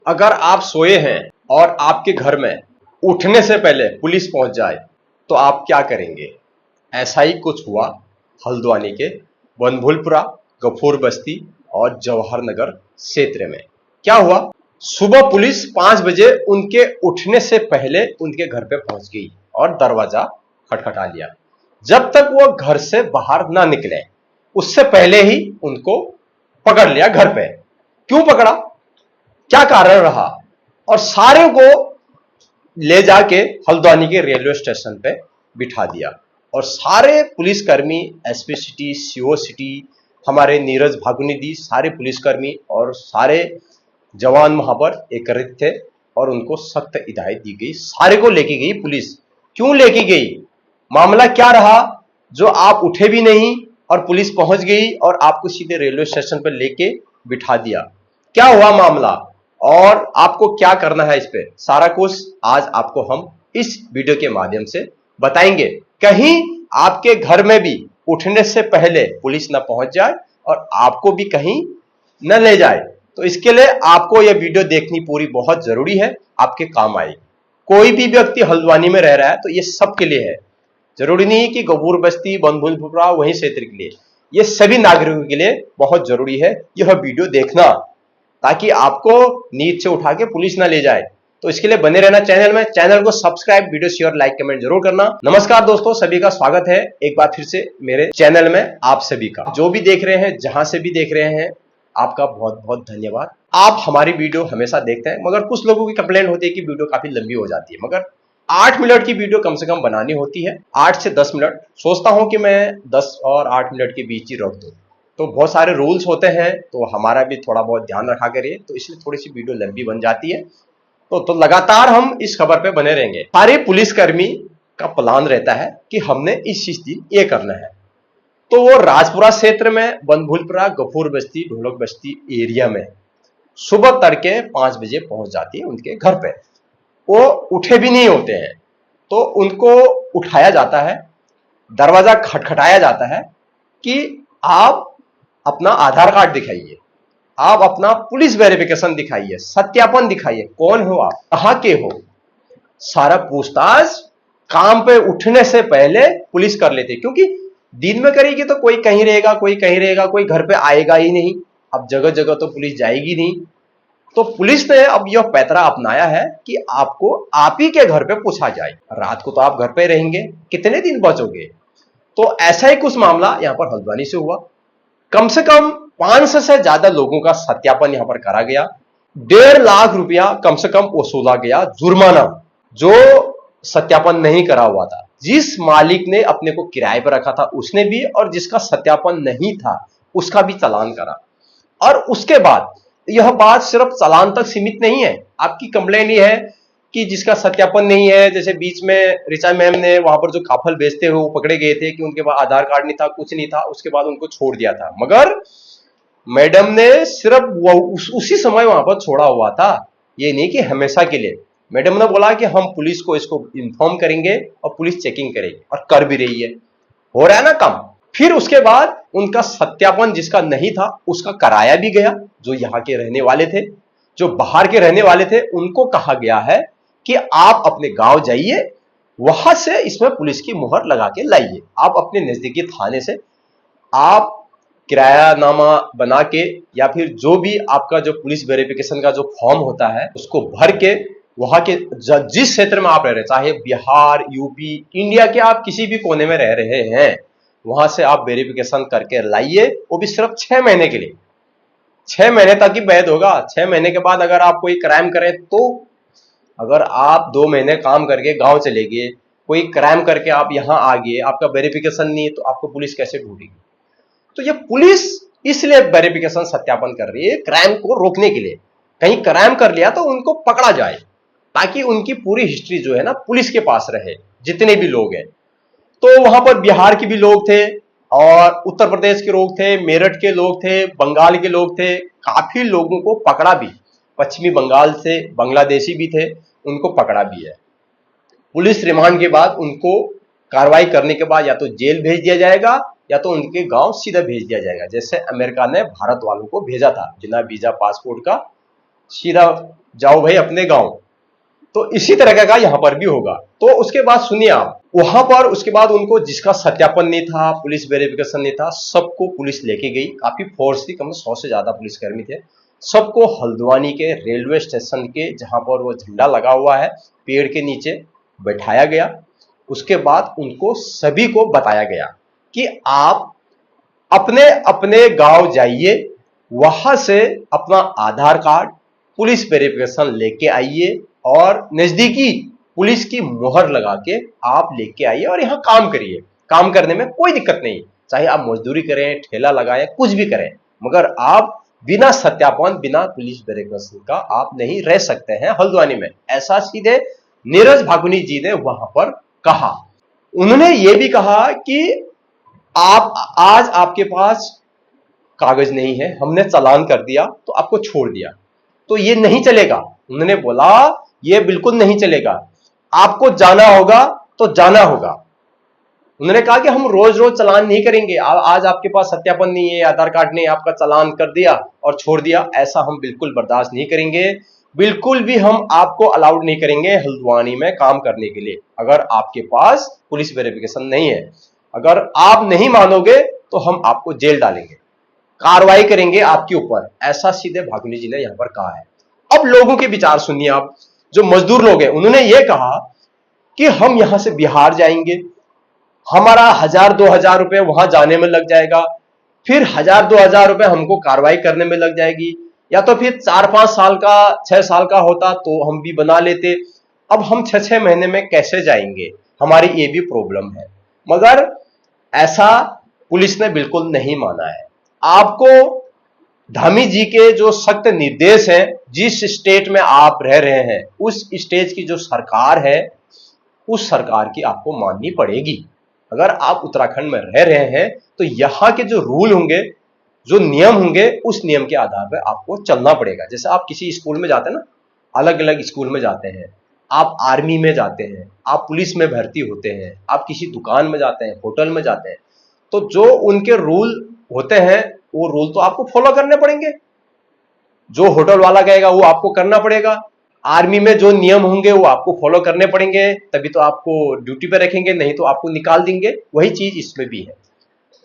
अगर आप सोए हैं और आपके घर में उठने से पहले पुलिस पहुंच जाए तो आप क्या करेंगे? ऐसा ही कुछ हुआ हल्द्वानी के बनभूलपुरा, गफूर बस्ती और जवाहर नगर क्षेत्र में। क्या हुआ? सुबह पुलिस 5 बजे उनके उठने से पहले उनके घर पे पहुंच गई और दरवाजा खटखटा लिया। जब तक वो घर से बाहर ना निकले उससे पहले ही उनको पकड़ लिया घर पे। क्यों पकड़ा? क्या कारण रहा? और सारे को ले जाके हल्द्वानी के रेलवे स्टेशन पे बिठा दिया और सारे पुलिसकर्मी, एसपी सिटी, सीओ सिटी, हमारे नीरज भागुनिधि, सारे पुलिसकर्मी और सारे जवान वहां पर एकत्रित थे और उनको सख्त हिदायत दी गई। सारे को लेके गई पुलिस। क्यों लेके गई? मामला क्या रहा जो आप उठे भी नहीं और पुलिस पहुंच गई और आपको सीधे रेलवे स्टेशन पर लेके बिठा दिया? क्या हुआ मामला और आपको क्या करना है? इस पे सारा कुछ आज आपको हम इस वीडियो के माध्यम से बताएंगे। कहीं आपके घर में भी उठने से पहले पुलिस न पहुंच जाए और आपको भी कहीं न ले जाए, तो इसके लिए आपको यह वीडियो देखनी पूरी बहुत जरूरी है, आपके काम आएगी। कोई भी व्यक्ति हल्द्वानी में रह रहा है तो ये सबके लिए है। जरूरी नहीं कि गफूर बस्ती, बनभूलपुरा वही क्षेत्र के लिए, ये सभी नागरिकों के लिए बहुत जरूरी है यह वीडियो देखना, ताकि आपको नींद से उठा के पुलिस ना ले जाए। तो इसके लिए बने रहना चैनल में। चैनल को subscribe, video share, like, comment जरूर करना। नमस्कार दोस्तों, सभी का स्वागत है एक बार फिर से मेरे चैनल में। आप सभी का जो भी देख रहे हैं, जहां से भी देख रहे हैं, आपका बहुत बहुत धन्यवाद। आप हमारी वीडियो हमेशा देखते हैं, मगर कुछ लोगों की कंप्लेंट होती है कि वीडियो काफी लंबी हो जाती है। मगर 8 मिनट की वीडियो कम से कम बनानी होती है, 8 से 10 मिनट। सोचता हूं कि मैं 10 और 8 मिनट के बीच ही रख दूं। तो बहुत सारे रूल्स होते हैं, तो हमारा भी थोड़ा बहुत ध्यान रखा करिए, तो इसलिए थोड़ी सी वीडियो लंबी बन जाती है। तो लगातार हम इस खबर पे बने रहेंगे। सारे पुलिसकर्मी का प्लान रहता है कि हमने इस दिन ये करना है, तो वो राजपुरा क्षेत्र में, बनभूलपुरा, गफूर बस्ती, ढोलक बस्ती एरिया में सुबह तड़के 5 बजे पहुंच जाती है उनके घर पे। वो उठे भी नहीं होते हैं तो उनको उठाया जाता है, दरवाजा खटखटाया जाता है कि आप अपना आधार कार्ड दिखाइए, आप अपना पुलिस वेरिफिकेशन दिखाइए, सत्यापन दिखाइए, कौन हो आप, कहां के हो। सारा पूछताछ काम पे उठने से पहले पुलिस कर लेती है, क्योंकि दिन में करेगी तो कोई कहीं रहेगा, कोई कहीं रहेगा, कोई घर पे आएगा ही नहीं। अब जगह जगह तो पुलिस जाएगी नहीं, तो पुलिस ने अब यह पैतरा अपनाया है कि आपको आप ही के घर पे पूछा जाए। रात को तो आप घर पे रहेंगे, कितने दिन बचोगे? तो ऐसा ही कुछ मामला यहां पर हल्द्वानी से हुआ। कम से कम 500 से ज्यादा लोगों का सत्यापन यहां पर करा गया। 1.5 लाख रुपया कम से कम वसूला गया जुर्माना, जो सत्यापन नहीं करा हुआ था। जिस मालिक ने अपने को किराए पर रखा था उसने भी, और जिसका सत्यापन नहीं था उसका भी चालान करा। और उसके बाद यह बात सिर्फ चालान तक सीमित नहीं है। आपकी कंप्लेन ये है कि जिसका सत्यापन नहीं है, जैसे बीच में ऋचा मैम ने वहां पर जो काफल बेचते हुए वो पकड़े गए थे कि उनके पास आधार कार्ड नहीं था, कुछ नहीं था, उसके बाद उनको छोड़ दिया था। मगर मैडम ने सिर्फ उसी समय वहां पर छोड़ा हुआ था, ये नहीं कि हमेशा के लिए। मैडम ने बोला कि हम पुलिस को इसको इन्फॉर्म करेंगे और पुलिस चेकिंग करेगी, और कर भी रही है, हो रहा है ना काम। फिर उसके बाद उनका सत्यापन जिसका नहीं था उसका कराया भी गया। जो यहाँ के रहने वाले थे, जो बाहर के रहने वाले थे, उनको कहा गया है कि आप अपने गांव जाइए, वहां से इसमें पुलिस की मुहर लगा के लाइए। आप अपने नजदीकी थाने से आप किरायानामा बना के, या फिर जो भी आपका जो पुलिस वेरिफिकेशन का जो फॉर्म होता है उसको भर के, वहां के जिस क्षेत्र में आप रह रहे हैं, चाहे बिहार, यूपी, इंडिया के आप किसी भी कोने में रह रहे हैं, वहां से आप वेरिफिकेशन करके लाइए। वो भी सिर्फ 6 महीने के लिए। 6 महीने तक ही वैध होगा। 6 महीने के बाद अगर आप कोई क्राइम करें तो, अगर आप 2 महीने काम करके गांव चले गए, कोई क्राइम करके आप यहां आ गए, आपका वेरिफिकेशन नहीं, तो आपको पुलिस कैसे ढूंढेगी? तो ये पुलिस इसलिए वेरिफिकेशन सत्यापन कर रही है, क्राइम को रोकने के लिए। कहीं क्राइम कर लिया तो उनको पकड़ा जाए, ताकि उनकी पूरी हिस्ट्री जो है ना पुलिस के पास रहे, जितने भी लोग हैं। तो वहां पर बिहार के भी लोग थे और उत्तर प्रदेश के लोग थे, मेरठ के लोग थे, बंगाल के लोग थे। काफी लोगों को पकड़ा भी, पश्चिमी बंगाल से बांग्लादेशी भी थे, उनको पकड़ा भी है। पुलिस रिमांड के बाद उनको कार्रवाई करने के बाद या तो जेल भेज दिया जाएगा या तो उनके गांव सीधा भेज दिया जाएगा, जैसे अमेरिका ने भारत वालों को भेजा था बिना वीजा पासपोर्ट का। सीधा जाओ भाई अपने गांव। तो इसी तरह का यहां पर भी होगा। तो उसके बाद सुनिए आप, वहां पर उसके बाद उनको जिसका सत्यापन नहीं था, पुलिस वेरिफिकेशन नहीं था, सबको पुलिस लेके गई। काफी फोर्स थी, कम से 100 से ज्यादा पुलिसकर्मी थे। सबको हल्द्वानी के रेलवे स्टेशन के जहां पर वो झंडा लगा हुआ है पेड़ के नीचे बैठाया गया। उसके बाद उनको सभी को बताया गया कि आप अपने अपने गांव जाइए, वहां से अपना आधार कार्ड, पुलिस वेरिफिकेशन लेके आइए और नजदीकी पुलिस की मुहर लगा के आप लेके आइए और यहां काम करिए। काम करने में कोई दिक्कत नहीं, चाहे आप मजदूरी करें, ठेला लगाएं, कुछ भी करें, मगर आप बिना सत्यापन, बिना पुलिस वेरिफिकेशन का आप नहीं रह सकते हैं हल्द्वानी में। ऐसा सीधे नीरज भागुनी जी ने वहां पर कहा। उन्होंने यह भी कहा कि आप आज आपके पास कागज नहीं है, हमने चालान कर दिया तो आपको छोड़ दिया, तो ये नहीं चलेगा। उन्होंने बोला ये बिल्कुल नहीं चलेगा, आपको जाना होगा तो जाना होगा। उन्होंने कहा कि हम रोज रोज चालान नहीं करेंगे, आज आपके पास सत्यापन नहीं है, आधार कार्ड नहीं, आपका चालान कर दिया और छोड़ दिया, ऐसा हम बिल्कुल बर्दाश्त नहीं करेंगे। बिल्कुल भी हम आपको अलाउड नहीं करेंगे हल्द्वानी में काम करने के लिए, अगर आपके पास पुलिस वेरिफिकेशन नहीं है। अगर आप नहीं मानोगे तो हम आपको जेल डालेंगे, कार्रवाई करेंगे आपके ऊपर, ऐसा सीधे भागुनी जी ने यहां पर कहा है। अब लोगों के विचार सुनिए आप। जो मजदूर लोग हैं उन्होंने यह कहा कि हम यहां से बिहार जाएंगे, हमारा 1000-2000 रुपए वहां जाने में लग जाएगा, फिर 1000-2000 रुपए हमको कार्रवाई करने में लग जाएगी, या तो फिर 4-5 साल का, 6 साल का होता तो हम भी बना लेते। अब हम 6-6 महीने में कैसे जाएंगे, हमारी ये भी प्रॉब्लम है। मगर ऐसा पुलिस ने बिल्कुल नहीं माना है। आपको धामी जी के जो सख्त निर्देश हैं, जिस स्टेट में आप रह रहे हैं उस स्टेट की जो सरकार है, उस सरकार की आपको माननी पड़ेगी। अगर आप उत्तराखंड में रह रहे हैं तो यहां के जो रूल होंगे, जो नियम होंगे, उस नियम के आधार पर आपको चलना पड़ेगा। जैसे आप किसी स्कूल में जाते हैं ना, अलग अलग स्कूल में जाते हैं, आप आर्मी में जाते हैं, आप पुलिस में भर्ती होते हैं, आप किसी दुकान में जाते हैं, होटल में जाते हैं, तो जो उनके रूल होते हैं वो रूल तो आपको फॉलो करने पड़ेंगे। जो होटल वाला कहेगा वो आपको करना पड़ेगा। आर्मी में जो नियम होंगे वो आपको फॉलो करने पड़ेंगे, तभी तो आपको ड्यूटी पे रखेंगे, नहीं तो आपको निकाल देंगे। वही चीज इसमें भी है।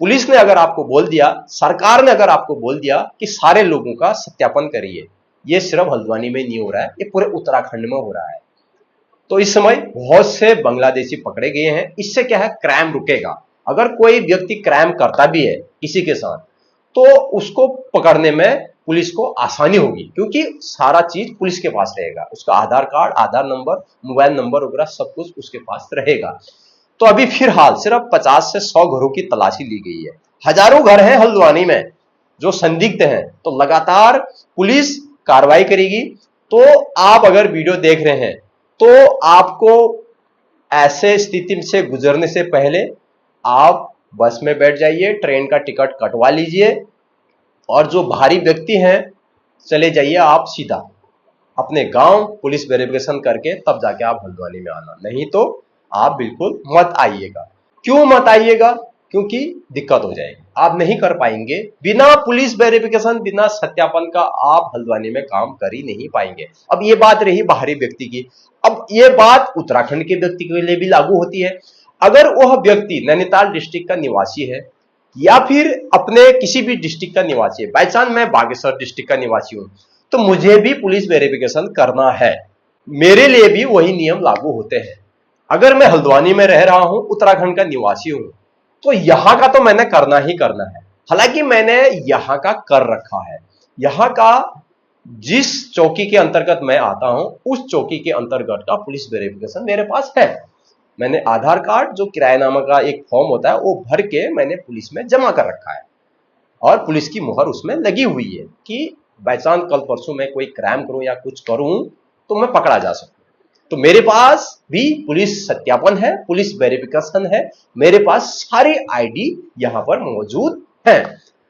पुलिस ने अगर आपको बोल दिया, सरकार ने अगर आपको बोल दिया कि सारे लोगों का सत्यापन करिए, ये सिर्फ हल्द्वानी में नहीं हो रहा है, ये पूरे उत्तराखंड में हो रहा है। तो इस समय बहुत से बांग्लादेशी पकड़े गए हैं। इससे क्या है, क्राइम रुकेगा। अगर कोई व्यक्ति क्राइम करता भी है किसी के साथ, तो उसको पकड़ने में पुलिस को आसानी होगी, क्योंकि सारा चीज पुलिस के पास रहेगा। उसका आधार कार्ड, आधार नंबर, मोबाइल नंबर वगैरह सब कुछ उसके पास रहेगा। तो अभी फिलहाल सिर्फ 50 से 100 घरों की तलाशी ली गई है। हजारों घर हैं हल्द्वानी में जो संदिग्ध हैं, तो लगातार पुलिस कार्रवाई करेगी। तो आप अगर वीडियो देख रहे हैं तो आपको ऐसे स्थिति से गुजरने से पहले आप बस में बैठ जाइए, ट्रेन का टिकट कटवा लीजिए, और जो बाहरी व्यक्ति हैं चले जाइए आप सीधा अपने गांव, पुलिस वेरिफिकेशन करके तब जाके आप हल्द्वानी में आना, नहीं तो आप बिल्कुल मत आइएगा। क्यों मत आइएगा? क्योंकि दिक्कत हो जाएगी, आप नहीं कर पाएंगे। बिना पुलिस वेरिफिकेशन, बिना सत्यापन का आप हल्द्वानी में काम कर ही नहीं पाएंगे। अब ये बात रही बाहरी व्यक्ति की। अब ये बात उत्तराखंड के व्यक्ति के लिए भी लागू होती है। अगर वह व्यक्ति नैनीताल डिस्ट्रिक्ट का निवासी है या फिर अपने किसी भी डिस्ट्रिक्ट का निवासी है, बाई चांस मैं बागेश्वर डिस्ट्रिक्ट का निवासी हूं, तो मुझे भी पुलिस वेरिफिकेशन करना है, मेरे लिए भी वही नियम लागू होते हैं। अगर मैं हल्द्वानी में रह रहा हूं, उत्तराखंड का निवासी हूं, तो यहां का तो मैंने करना ही करना है। हालांकि मैंने यहां का कर रखा है, यहां का जिस चौकी के अंतर्गत मैं आता हूं उस चौकी के अंतर्गत का पुलिस वेरिफिकेशन मेरे पास है। मैंने आधार कार्ड, जो किराएनामा का एक फॉर्म होता है, वो भर के मैंने पुलिस में जमा कर रखा है, और पुलिस की मुहर उसमें लगी हुई है कि बाई चांस कल परसों मैं कोई क्राइम करूं या कुछ करूं तो मैं पकड़ा जा सकूं। तो मेरे पास भी पुलिस सत्यापन है, पुलिस वेरिफिकेशन है, मेरे पास सारी आईडी यहां पर मौजूद है।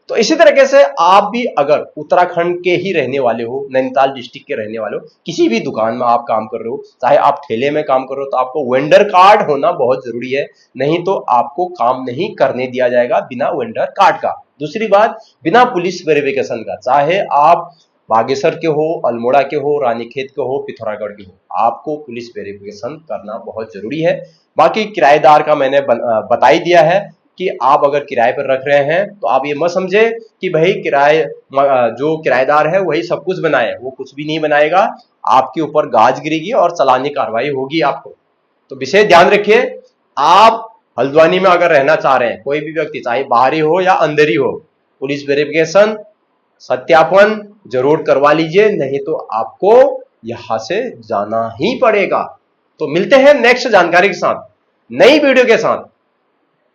तो इसी तरीके से आप भी अगर उत्तराखंड के ही रहने वाले हो, नैनीताल डिस्ट्रिक्ट के रहने वाले हो, किसी भी दुकान में आप काम कर रहे हो, चाहे आप ठेले में काम कर रहे हो, तो आपको वेंडर कार्ड होना बहुत जरूरी है, नहीं तो आपको काम नहीं करने दिया जाएगा बिना वेंडर कार्ड का। दूसरी बात, बिना पुलिस वेरिफिकेशन का, चाहे आप बागेश्वर के हो, अल्मोड़ा के हो, रानीखेत के हो, पिथौरागढ़ के हो, आपको पुलिस वेरिफिकेशन करना बहुत जरूरी है। बाकी किराएदार का मैंने बता ही दिया है कि आप अगर किराए पर रख रहे हैं तो आप ये मत समझे कि भाई जो किराएदार है वही सब कुछ बनाए, वो कुछ भी नहीं बनाएगा। आपके ऊपर गाज गिरेगी और चालानी कार्रवाई होगी आपको। तो विशेष ध्यान रखिए, आप हल्द्वानी में अगर रहना चाह रहे हैं, कोई भी व्यक्ति चाहे बाहरी हो या अंदर ही हो, पुलिस वेरिफिकेशन सत्यापन जरूर करवा लीजिए, नहीं तो आपको यहां से जाना ही पड़ेगा। तो मिलते हैं नेक्स्ट जानकारी के साथ, नई वीडियो के साथ।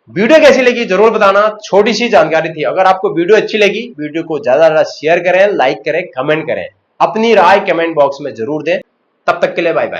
वीडियो कैसी लगी जरूर बताना, छोटी सी जानकारी थी। अगर आपको वीडियो अच्छी लगी, वीडियो को ज्यादा से ज्यादा शेयर करें, लाइक करें, कमेंट करें, अपनी राय कमेंट बॉक्स में जरूर दें। तब तक के लिए बाय बाय।